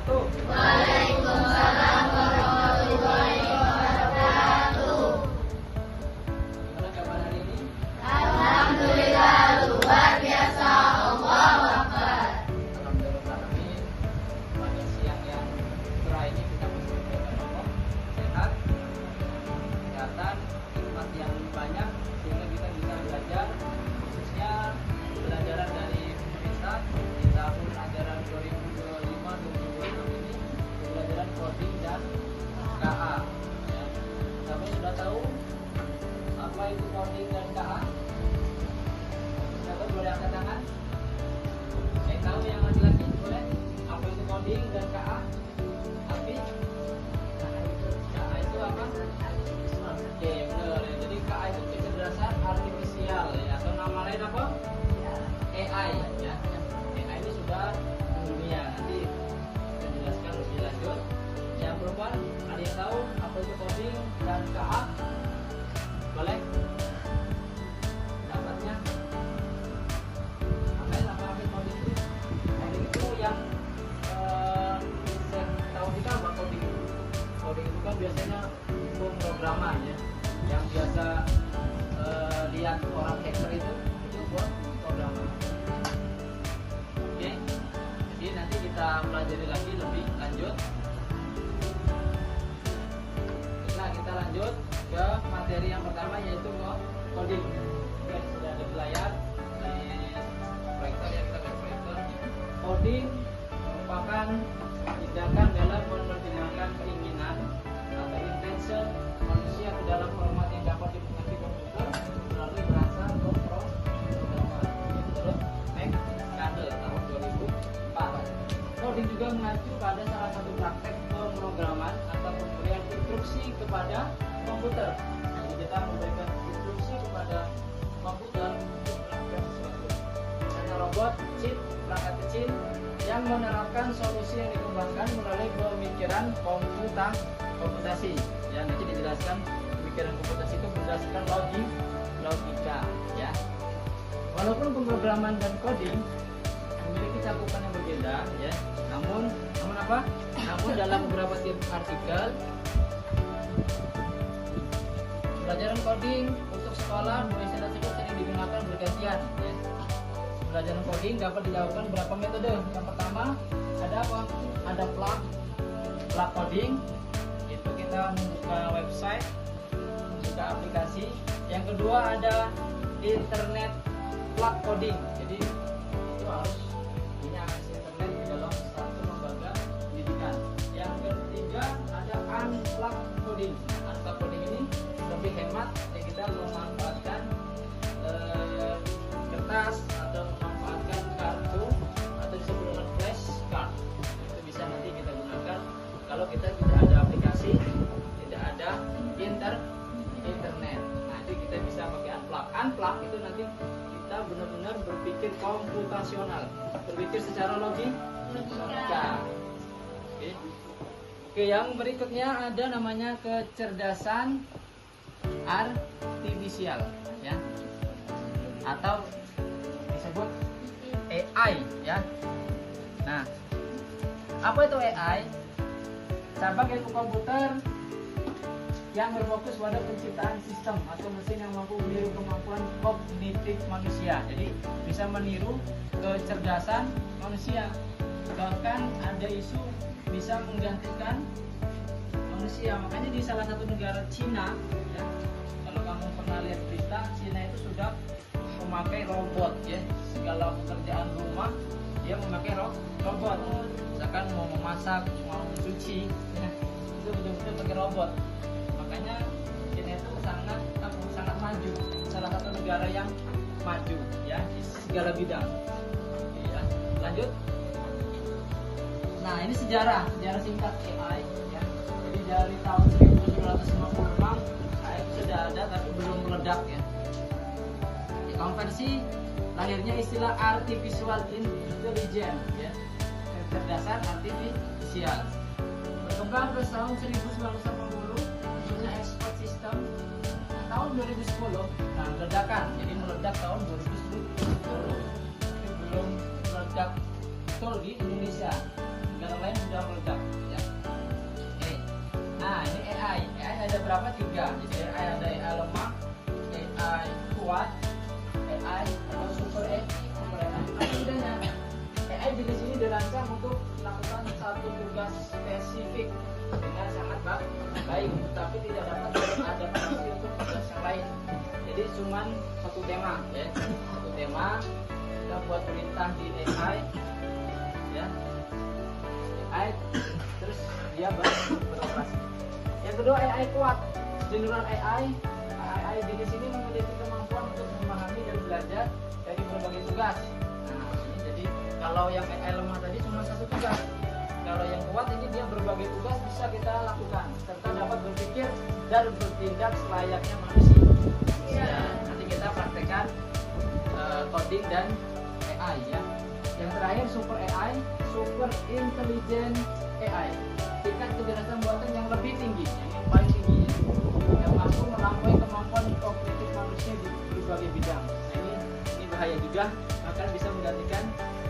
wabarakatuh. Waalaikumsalam warahmatullahi wabarakatuh. Gimana kabar hari ini? Alhamdulillah luar biasa. Allahu Akbar. Alhamdulillah pada siang yang cerah ini kita masih menjaga Allah sehat, kesehatan, hikmat yang banyak sehingga kita bisa belajar, khususnya pelajaran dari pemerintah di tahun ajaran 2025-2026 ini, pelajaran coding dan KA. Ya. Kami sudah tahu apa itu coding dan KA? Siapa boleh angkat tangan? Saya tahu yang laki-laki boleh. Apa itu coding dan KA? Tapi KA itu apa? Oke, benar. Jadi KA itu kecerdasan artifisial ya, atau nama lain apa? AI ya. AI ini sudah mendunia. Nanti saya jelaskan lebih lanjut. Yang perempuan ada yang tahu apa itu coding dan KA? Boleh? Dapatnya? Apa coding itu? Coding itu yang saya tahu kita apa coding itu? Coding itu kan biasanya pemrograman ya, yang biasa lihat orang hacker itu buat programan. Oke, jadi nanti kita pelajari lagi lebih lanjut. Nah, kita lanjut ke materi yang pertama yaitu coding. Oke, sudah ada di layar di proyektor ya, kita pakai proyektor. Coding merupakan tindakan dalam menerjemahkan keinginan atau intention manusia ke dalam format yang dapat dimengerti komputer melalui bahasa atau programan. Menurut McCandle tahun 2004. Coding juga mengacu pada salah satu praktek pemrograman atau pemberian instruksi kepada komputer. Jadi kita memberikan instruksi kepada komputer untuk melakukan sesuatu. Misalnya robot, chip, perangkat kecil yang menerapkan solusi yang dikembangkan melalui pemikiran komputasi. Ya, nanti dijelaskan pemikiran komputasi itu berdasarkan logika. Ya. Walaupun pemrograman dan coding memiliki cakupan yang berbeda, ya, namun apa? Namun dalam beberapa artikel pelajaran coding untuk sekolah Indonesia tersebut sering digunakan bergantian. Ya. Pelajaran coding dapat dilakukan berapa metode. Yang pertama ada apa? Ada plug coding. Itu kita membuka website, membuka aplikasi. Yang kedua ada internet plug coding. Jadi itu harus punya akses internet di dalam satu lembaga pendidikan. Yang ketiga ada unplug coding. Unplug coding ini lebih hemat, jadi kita memanfaatkan kertas atau memanfaatkan kartu atau disebut dengan flash card. Itu bisa nanti kita gunakan kalau kita tidak ada aplikasi, tidak ada internet. Nanti kita bisa pakai unplug. Unplug itu nanti kita benar-benar berpikir komputasional, berpikir secara logika. Oke, yang berikutnya ada namanya kecerdasan artifisial, ya, atau disebut AI, ya. Nah, apa itu AI? Cabang ilmu komputer yang berfokus pada penciptaan sistem atau mesin yang mampu meniru kemampuan kognitif manusia. Jadi bisa meniru kecerdasan manusia. Bahkan ada isu bisa menggantikan manusia. Makanya di salah satu negara Cina, ya, kalau kamu pernah lihat berita, Cina itu sudah memakai robot, ya, segala pekerjaan rumah dia memakai robot. Misalkan mau memasak, mau mencuci, ya, itu betul-betul pakai robot. Makanya Cina itu sangat maju, salah satu negara yang maju, ya, di segala bidang. Ya, lanjut. Nah, ini sejarah singkat AI, ya. Jadi dari tahun 1956 AI itu sudah ada tapi belum meledak, ya. Konversi lahirnya istilah artificial intelligence, ya, kecerdasan artifisial. Berkembang ke tahun 1980, punya expert system. Tahun 2010, nah, ledakan, jadi meledak tahun 2010. Tapi belum meledak betul di Indonesia. dan yang lain sudah meledak ya. Oke. Nah ini AI ada berapa? 3. Jadi AI ada AI lemah, AI kuat, AI atau super AI. Apa bedanya? AI jenis ini dirancang untuk melakukan satu tugas spesifik dengan sangat baik, tapi tidak dapat beradaptasi untuk tugas yang lain. Jadi cuman satu tema ya, satu tema kita buat perintah di AI ya, AI terus dia beroperasi. Yang kedua AI kuat, general AI jenis ini memiliki kemampuan untuk memahami dan belajar dari berbagai tugas. Nah ini jadi kalau yang AI lemah tadi cuma satu tugas, kalau yang kuat ini dia berbagai tugas bisa kita lakukan serta dapat berpikir dan bertindak selayaknya manusia. Ya, nanti kita praktekkan coding dan AI ya. Yang terakhir super AI, super intelligent AI, tingkat kecerdasan buatan yang lebih tinggi, yang paling tinggi ya, yang mampu melampaui kemampuan kognitif manusia di berbagai bidang. Nah, ini bahaya juga, akan bisa menggantikan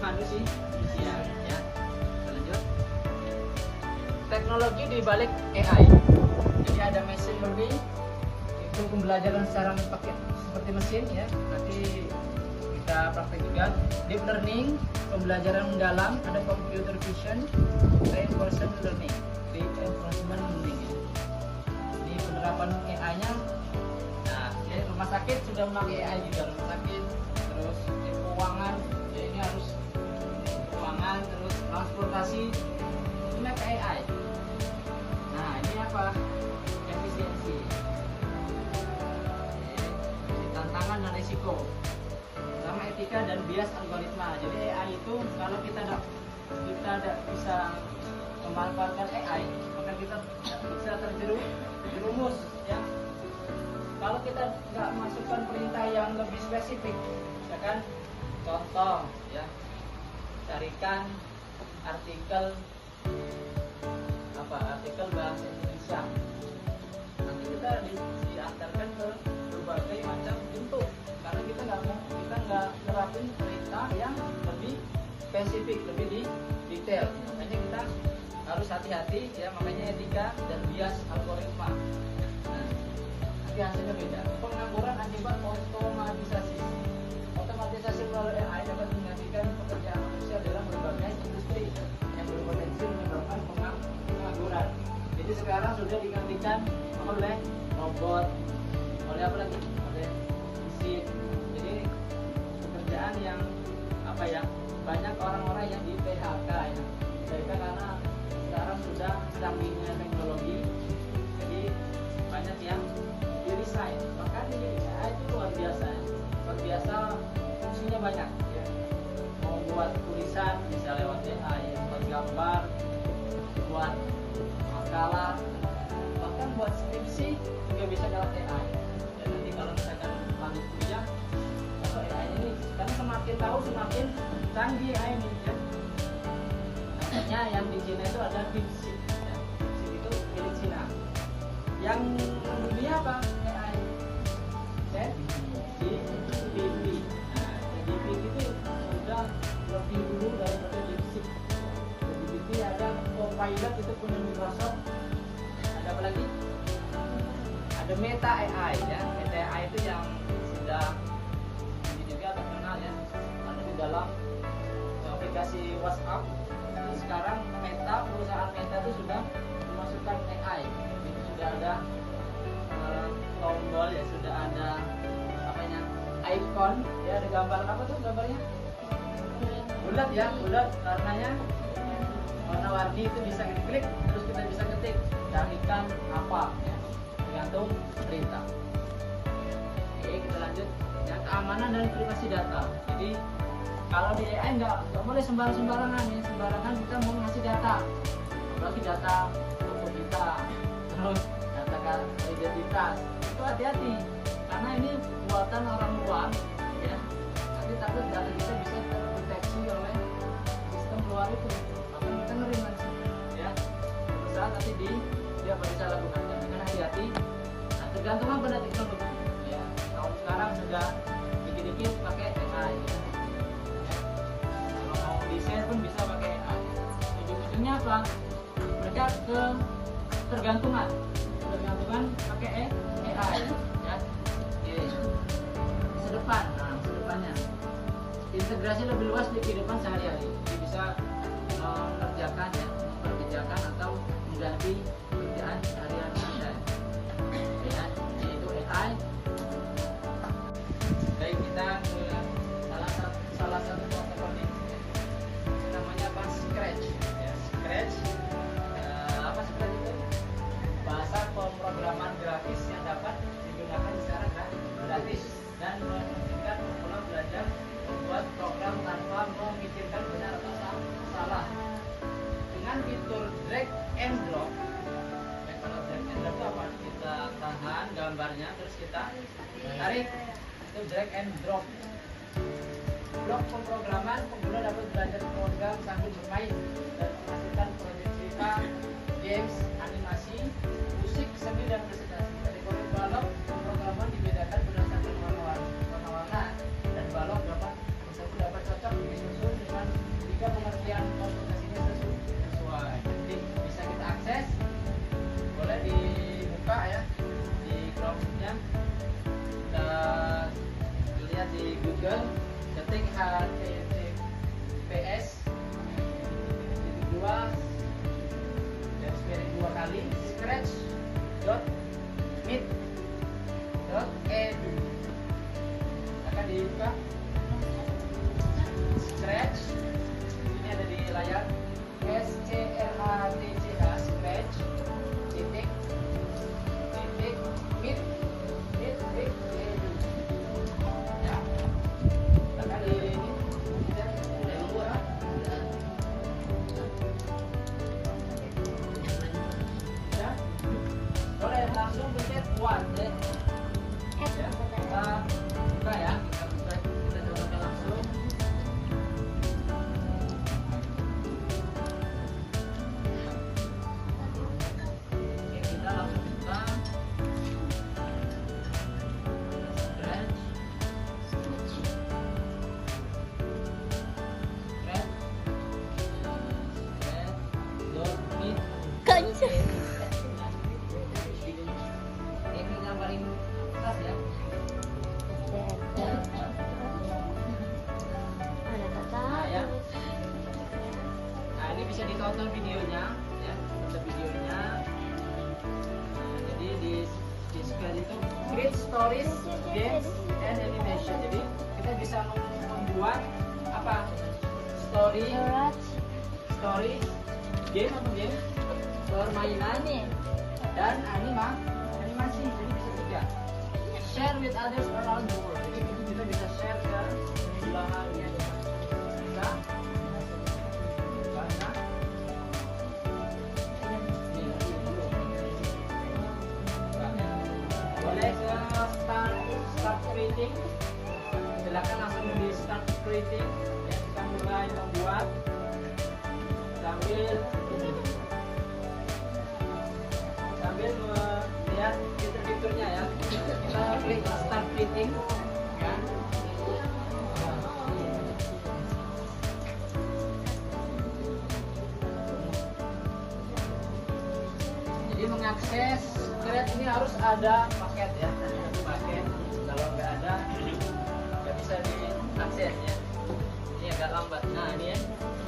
manusia ya. Kita lanjut. Teknologi di balik AI. Jadi ada machine learning, itu pembelajaran secara pakai seperti mesin ya. Nanti kita praktek juga. Deep learning, pembelajaran mendalam, ada computer vision, reinforcement learning, reinforcement learning ya. Ini penerapan AI-nya. Nah, ya, rumah sakit sudah memakai AI juga, rumah sakit. Terus di keuangan, ya ini harus keuangan, terus transportasi, ini pakai AI. Nah, ini apa? Efisiensi. Ini tantangan dan risiko. Sama etika dan bias algoritma. Jadi AI itu kalau kita tidak bisa memanfaatkan AI, maka kita bisa terjerumus ya. Kalau kita nggak masukkan perintah yang lebih spesifik, misalkan contoh ya, carikan artikel bahasa Indonesia. Nanti kita diantarkan ke berbagai macam bentuk karena kita nggak nerapin perintah yang lebih spesifik, lebih detail. Makanya kita harus hati-hati ya, makanya etika dan bias algoritma. Nah, nanti hasilnya beda. Pengangguran akibat otomatisasi. Otomatisasi melalui AI dapat menggantikan pekerjaan manusia dalam berbagai industri yang berpotensi menyebabkan pengangguran. Jadi sekarang sudah digantikan oleh robot, oleh apa lagi? Oleh mesin. Jadi pekerjaan yang banyak orang-orang yang di PHK ya. Mereka karena sekarang sudah canggihnya teknologi, jadi banyak yang di resign. Bahkan ini AI itu luar biasa ya. Luar biasa, fungsinya banyak ya. Mau buat tulisan bisa lewat AI, buat gambar, buat makalah, bahkan buat skripsi juga bisa lewat AI. Dan nanti kalau misalkan lanjut kuliah atau AI ini, karena semakin tahu semakin canggih AI ini ya. Namanya yang di Cina itu ada DeepSeek ya. DeepSeek itu milik Cina. Yang dunia apa? AI. ChatGPT. Nah, ChatGPT itu sudah lebih dulu daripada DeepSeek. ChatGPT ada Copilot itu punya Microsoft. Ada apa lagi? Ada Meta AI ya. Meta AI itu yang sudah ini juga terkenal ya. Ada di dalam aplikasi WhatsApp. Terus sekarang perusahaan Meta itu sudah memasukkan AI. Itu sudah ada tombol ya, sudah ada icon ya, ada gambar apa tuh gambarnya? Bulat ya, bulat warnanya warna-warni, itu bisa kita klik, terus kita bisa ketik carikan apa ya, tergantung perintah. Oke, kita lanjut ya, keamanan dan privasi data. Jadi kalau di AI nggak boleh sembarangan ya, sembarangan kita mau ngasih data, apalagi data foto kita, terus data identitas, itu hati-hati karena ini buatan orang luar ya, nanti takut data kita bisa terdeteksi oleh sistem luar itu, maka kita ngeri nanti ya, suatu saat nanti dia bisa lakukan. Dengan hati-hati, nah, tergantung pada teknologi ya. Tahun sekarang sudah dikit-dikit pakai AI ya. Kalau mau desain pun bisa pakai AI. Ujung-ujungnya apa? Mereka tergantungan pakai AI ya. Oke. Sedepan, nah sedepannya integrasi lebih luas di kehidupan sehari-hari. Jadi bisa mengerjakan ya, memperkerjakan atau mengganti pekerjaan harian Anda. Ya, yaitu AI. Baik, kita ke salah satu contoh coding namanya apa? Scratch ya. Scratch apa Scratch itu? Bahasa pemrograman grafis yang dapat digunakan secara gratis dan memungkinkan pemula belajar membuat program tanpa memikirkan benar atau salah. Dengan fitur drag and drop. Ya, kalau drag and drop itu apa? Kita tahan gambarnya terus kita tarik, itu drag and drop. Blok pemrograman, pengguna dapat belajar program sambil bermain dan menghasilkan proyek cerita, games, animasi, musik, seni dan presentasi. Kategori balok pemrograman dibedakan berdasarkan warna-warna dan balok dapat cocok disusun dengan jika pengertian komputasinya sesuai. Jadi bisa kita akses, boleh dibuka ya di Chrome-nya. Kita lihat di Google, ketik https dua kali scratch.mit.edu akan dibuka. Scratch ini ada di layar, SCRATCH scratch titik mit.edu ya. Tekan di ini dari luar ya. Boleh langsung pencet one ya. Kita buka ya, kita coba langsung. Oke, kita langsung buka ini yang paling atas ya. Nah, ya. Nah, ini bisa ditonton videonya ya, tonton videonya. Nah, jadi di screen itu create stories, games, and animation. Jadi kita bisa membuat apa? Story, game atau game, permainan dan animasi. Jadi bisa juga share with others around the world. Jadi kita bisa share ke belahan dunia. Bisa banyak. Boleh ke start creating. Silakan langsung di start creating. Ya, kita mulai membuat sambil melihat fitur-fiturnya ya. Kita klik start creating ya. Jadi mengakses Scratch ini harus ada paket ya. Paket, kalau nggak ada nggak bisa diakses ya. Ini agak lambat. Nah ini ya,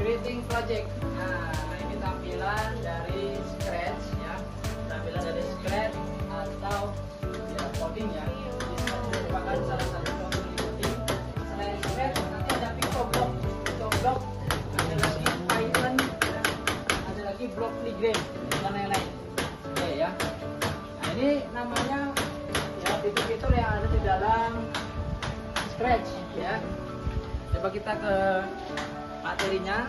creating project. Nah ini tampilan dari Scratch ya. Tampilan dari Scratch atau ya coding ya. Ini merupakan salah satu contoh di coding. Selain Scratch nanti ada Pictoblock, ada lagi Python, ada lagi Blocklygram dan lain-lain. Oke ya. Nah ini namanya ya fitur-fitur yang ada di dalam Scratch ya. Coba kita ke materinya.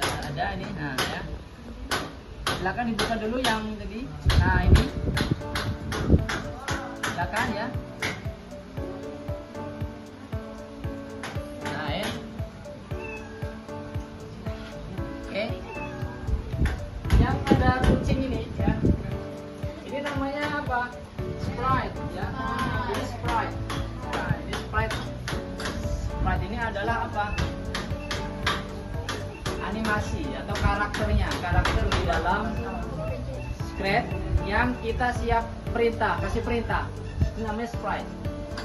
Ada ini, nah ya. Silakan dibuka dulu yang tadi. Nah ini, silakan ya. Nah ya. Oke. Yang ada kucing ini ya. Ini namanya apa? Sprite ya. Ini Sprite. Nah ini Sprite. Sprite ini adalah apa? animasi atau karakter di dalam script yang kita siap kasih perintah. Ini namanya sprite.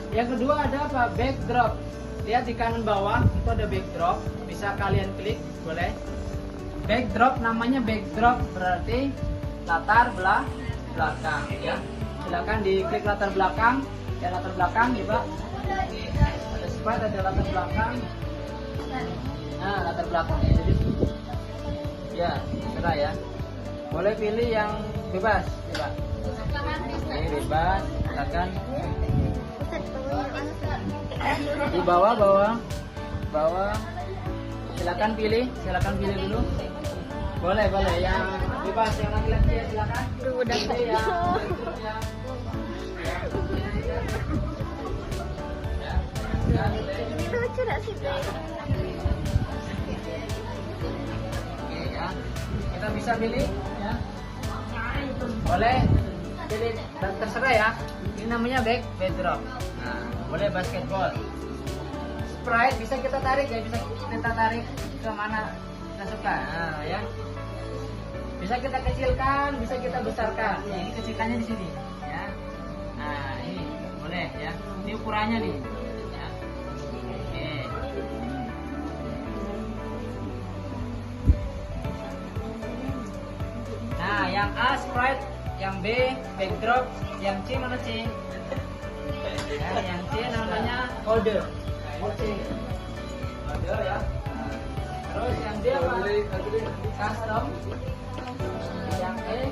Yang kedua ada apa? Backdrop. Lihat di kanan bawah itu ada backdrop. Bisa kalian klik, boleh. Backdrop namanya backdrop berarti latar belakang ya. Silakan diklik latar belakang. Ya latar belakang coba. Ada sprite, ada latar belakang. Nah, latar belakangnya jadi ya, terserah ya. Boleh pilih yang bebas, coba. Oke, bebas. Silakan. Di bawah. Silakan pilih dulu. Boleh yang bebas, yang laki-laki ya silakan. Udah ini lucu gak sih? Oke ya. Kita bisa pilih ya. Boleh pilih terserah ya. Ini namanya backdrop. Nah, boleh basketball. Sprite bisa kita tarik ya, bisa kita tarik ke mana kita suka. Nah, ya. Bisa kita kecilkan, bisa kita besarkan. Nah, ini kecilkannya di sini, ya. Nah, ini boleh ya. Ini ukurannya nih. Ya. Oke. Nah, yang A sprite, yang B backdrop, yang C mana C? Ya, yang C namanya kode. Kode ya. Terus yang D apa? Custom. Yang E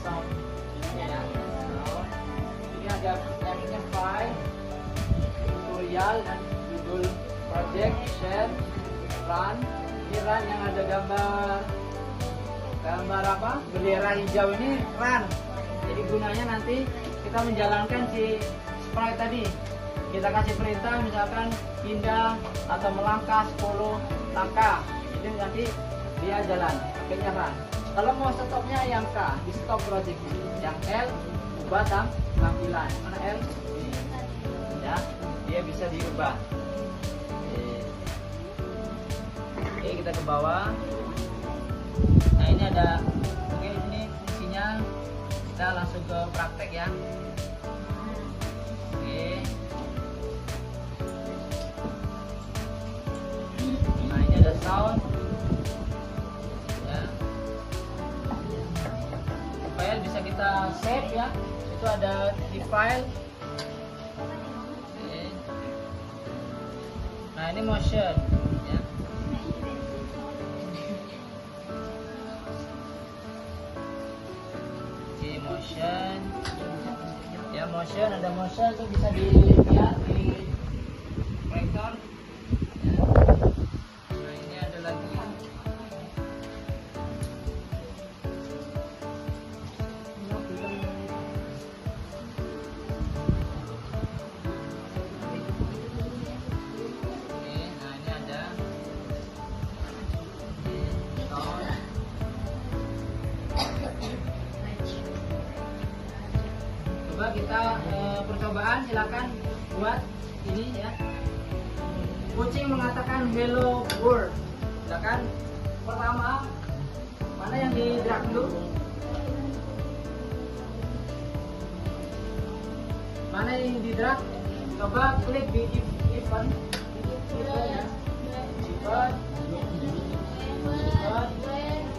sound. Ya. Ini ada yang file, tutorial dan judul project, share, run. Ini run yang ada gambar apa? Bendera hijau ini run. Jadi gunanya nanti kita menjalankan si sprite tadi. Kita kasih perintah misalkan pindah atau melangkah 10 langkah. Jadi nanti dia jalan, akhirnya run. Kalau mau stopnya yang K, di stop project ini. Yang L, ubah tampilan. Mana L? Ini. Ya, dia bisa diubah. Oke, kita ke bawah. Nah, ini ada, oke ini fungsinya. Kita langsung ke praktek ya. Oke. Nah, ini ada sound. Ya. File bisa kita save ya. Itu ada di file. Oke. Nah, ini motion ya. Motion ya, motion ada motion tuh bisa dilihat di proyektor ya. Nah, ini ada lagi oke. Nah, ini ada coba kita percobaan, silakan buat ini ya. Kucing mengatakan hello world. Silakan. Pertama, mana yang di drag dulu? Mana yang di drag? Coba klik di event ya. Event.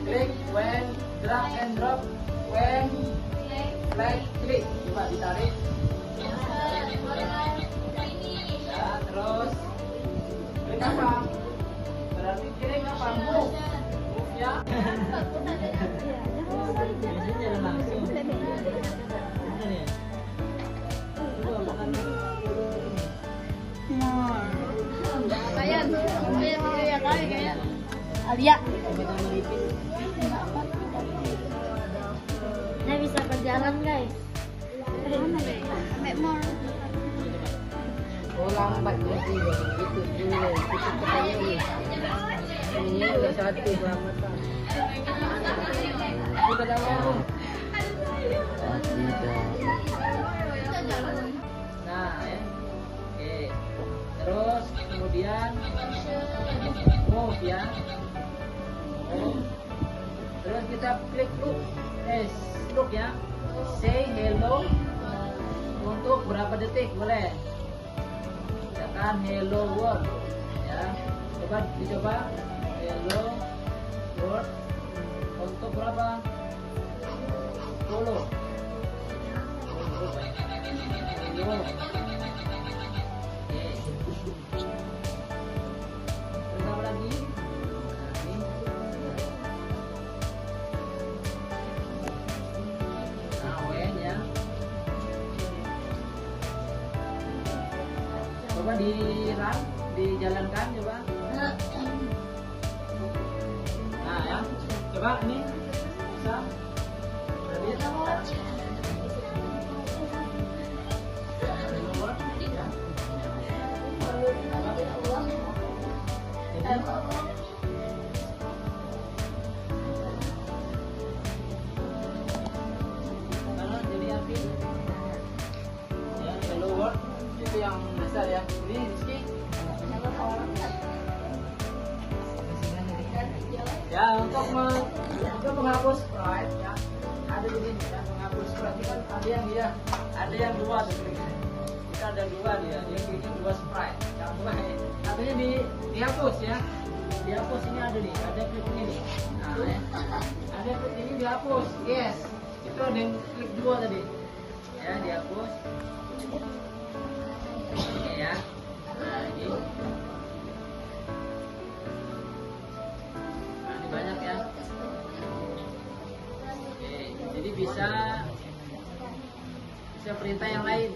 Klik when drag and drop when flag klik, coba ditarik ya, terus klik apa? Berarti klik apa? Move ya. Ini jalan langsung. Ini Kayak ya kali kayaknya. Alia. Nah, bisa berjalan guys. Sampai mall. Oh, lambat lagi itu dulu kita katanya ini udah satu selamatan kita dah mau nah ya. Oke, terus kemudian move ya. Move. Terus kita klik look ya. Say hello untuk berapa detik boleh. Tekan hello world ya. Coba dicoba hello world untuk berapa? 10. Hello. Oke. Terus lagi. Coba dijalankan coba. Nah ya, coba ini bisa. Jadi api. Ya, hello world itu yang besar ya. Ini Rizky. Ya, untuk menghapus sprite ya. Ada di sini ya, menghapus sprite kan ada yang dua tuh. Kita ada dua dia bikin dua sprite. Yang dua katanya dihapus ya. Dihapus ini ada nih, ada klik ini. Nah, ya. Ada klik ini dihapus. Yes. Itu ada yang klik dua tadi. Ya, dihapus. Oke ya. Nah, ini. Nah, ini banyak ya. Oke, jadi bisa perintah yang lain.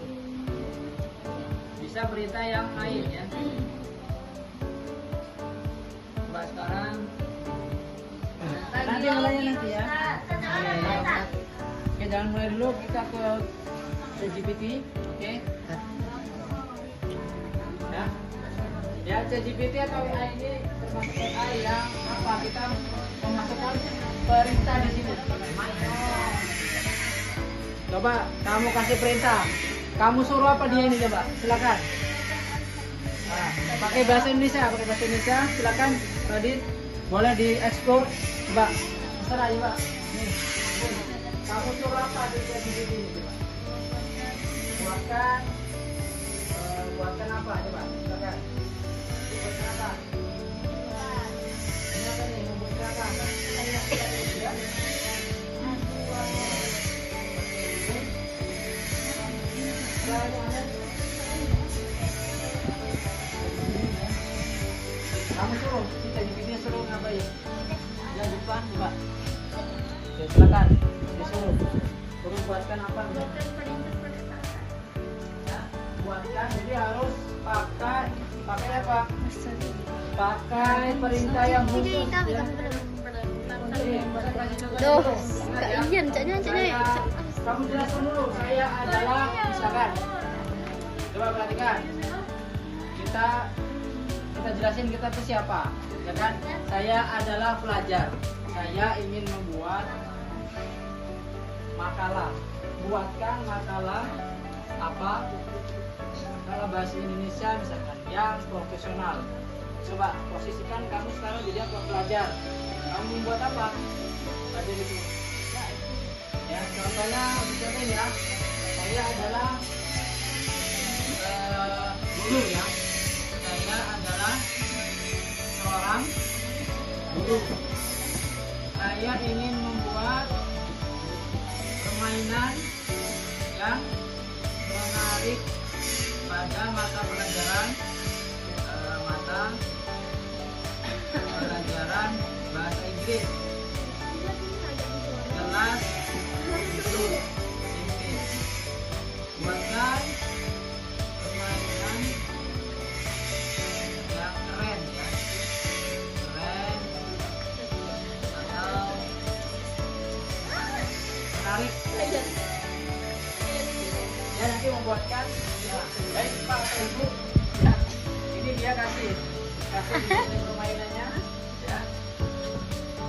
Bisa perintah yang lain ya. Coba sekarang. Nanti mulainya nanti ya. Oke, jangan mulai dulu, kita ke ChatGPT. Oke. Ya, ChatGPT atau AI ini termasuk AI yang apa? Kita memasukkan perintah di sini. Coba kamu kasih perintah. Kamu suruh apa dia ini coba? Silakan. Nah, pakai bahasa Indonesia, silakan. Radit, boleh diekspor. Coba. Terserah ya, Pak. Nih. Kamu suruh apa di ChatGPT ini coba? Buatkan apa coba? Silakan. Buatkan apa? Ini apa nih? Membuatkan apa? Ya. Kamu suruh, kita jadi suruh ngapain? Ya depan coba. Ya, silakan, disuruh. Suruh buatkan apa? Ya, buatkan. Jadi harus pakai apa? Pakai perintah yang khusus. Ya. Tuh, kaian, caknya. Kamu jelaskan dulu, saya adalah misalkan. Coba perhatikan. Kita jelasin kita itu siapa, ya kan? Saya adalah pelajar. Saya ingin membuat makalah. Buatkan makalah apa? Makalah bahasa Indonesia misalkan yang profesional. Coba posisikan kamu sekarang jadi apa? Pelajar. Kamu membuat apa? Ada di sini. Ya, contohnya misalnya ini ya. Saya adalah guru ya. Saya adalah seorang guru. Saya ingin membuat permainan yang menarik pada mata pelajaran bahasa Inggris. Kelas Inggris. Buatkan permainan yang keren ya, keren atau menarik. Ya, nanti membuatkan ya. Baik Pak Ibu ya, ini dia kasih permainannya ya.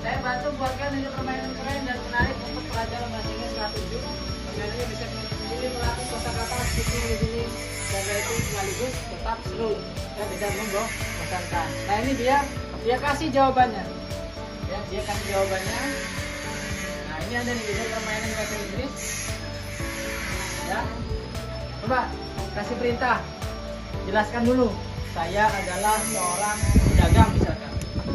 Saya bantu buatkan ini permainan keren dan menarik untuk pelajaran bahasa Inggris kelas 7. Permainannya bisa sendiri melatih kosakata speaking listening dan writing sekaligus tetap seru dan bisa membosankan. Nah, ini dia dia kasih jawabannya. Ya, dia kasih jawabannya. Nah, ini ada nih bisa permainan bahasa Inggris. Ya. Coba kasih perintah. Jelaskan dulu. Saya adalah seorang pedagang misalkan.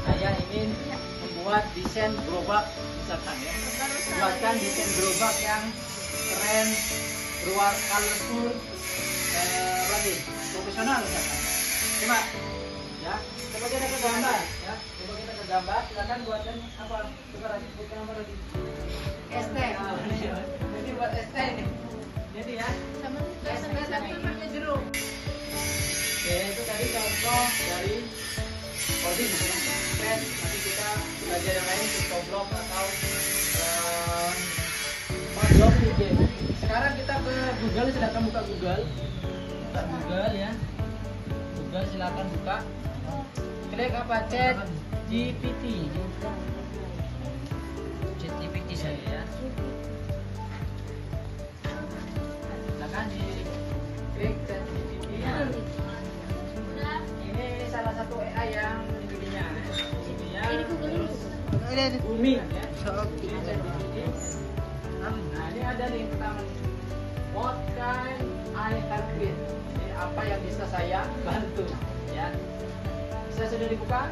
Saya ingin membuat desain gerobak misalkan ya. Buatkan desain gerobak yang keren, berwarna colorful, lagi profesional misalkan. Coba ya, coba kita ke gambar ya. Coba kita ke gambar, silakan buatkan apa? Coba Radit buatkan apa Radit? ST. Jadi buat ST ini. Jadi ya. Sama jeruk. Oke, itu tadi contoh dari coding ya. Nanti kita belajar yang lain Cryptoblog atau blog IG. Sekarang kita ke Google, silakan buka Google. Buka Google ya. Google silakan buka. Klik apa? Chat GPT. Chat GPT saya ya. Silakan di klik Chat GPT. Ini salah satu AI yang ininya. Terus Bumi ya. Nah, ini ada nih pertama nih. What can I help with? Jadi apa yang bisa saya bantu ya. Bisa sudah dibuka?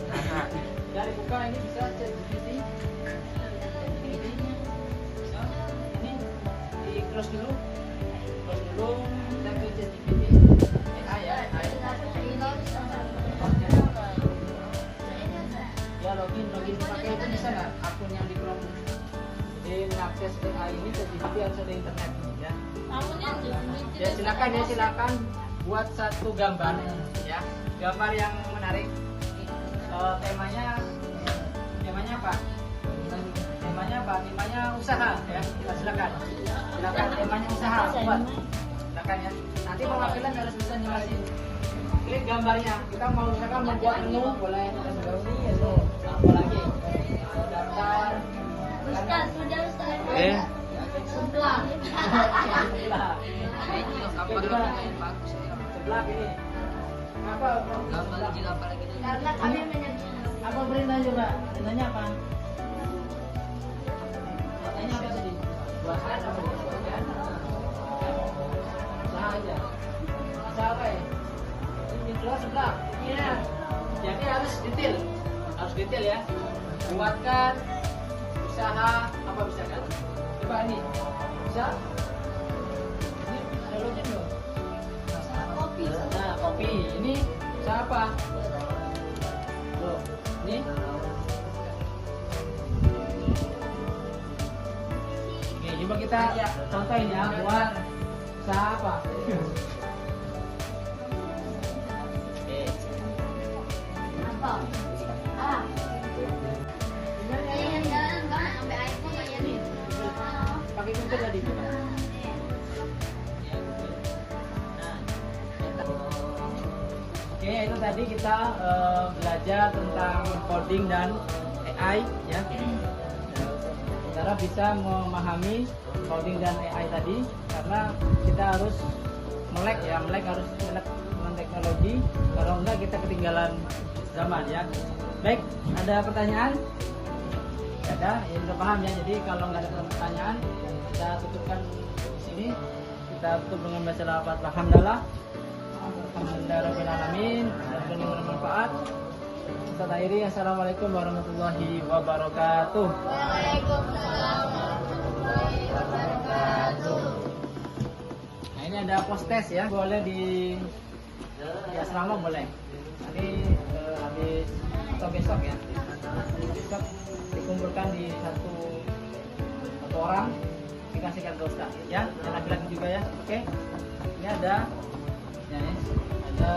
Nah, sudah dibuka, ini bisa Chat GPT. Bisa. Ini di close dulu. Close dulu. Kita ke Chat GPT. AI ya. AI. Ya login pakai itu bisa nggak? Akun yang di Chrome. Jadi mengakses AI ini Chat GPT harus ada internet ya. Ya silakan buat satu gambar ya, gambar yang menarik. Temanya apa? Temanya usaha ya. Silakan temanya usaha buat. Silakan ya. Nanti perwakilan harus bisa jelasin. Klik gambarnya. Kita mau misalkan membuat menu boleh itu. Apa lagi? Daftar. Ustaz, sudah Ustaz. Sebelah ini. Apa? Karena kami menyebut Apa perintah juga? Perintahnya apa? Perintahnya apa tadi? Buatkan apa? Usaha aja. Usaha apa ya? Ini sebelah. Iya. Jadi harus detail ya. Buatkan usaha apa bisa kan? Coba ini bisa? Ini ada login loh. kopi. Nah, kopi ini usaha apa? Loh, ini oke, coba kita contohin ya buat usaha apa? Oke. Apa? Ah. Kayaknya jalan banget sampai iPhone kayaknya. Pakai Google tadi coba. Oke, itu tadi kita belajar tentang coding dan AI ya. Cara bisa memahami coding dan AI tadi karena kita harus melek harus melek dengan teknologi. Kalau enggak kita ketinggalan zaman ya. Baik, ada pertanyaan? Ada, ya sudah paham ya. Jadi kalau nggak ada pertanyaan, kita tutupkan di sini. Kita tutup dengan baca lafaz alhamdulillah. Alhamdulillahirabbil alamin. Semoga bermanfaat. Ustaz Airi, assalamualaikum warahmatullahi wabarakatuh. Waalaikumsalam warahmatullahi wabarakatuh. Nah, ini ada post test ya, boleh di asrama boleh. Nanti habis atau besok ya. Besok dikumpulkan di satu orang dikasihkan ke Ustaz ya, yang laki-laki juga ya. Oke. Ini ada ya, ada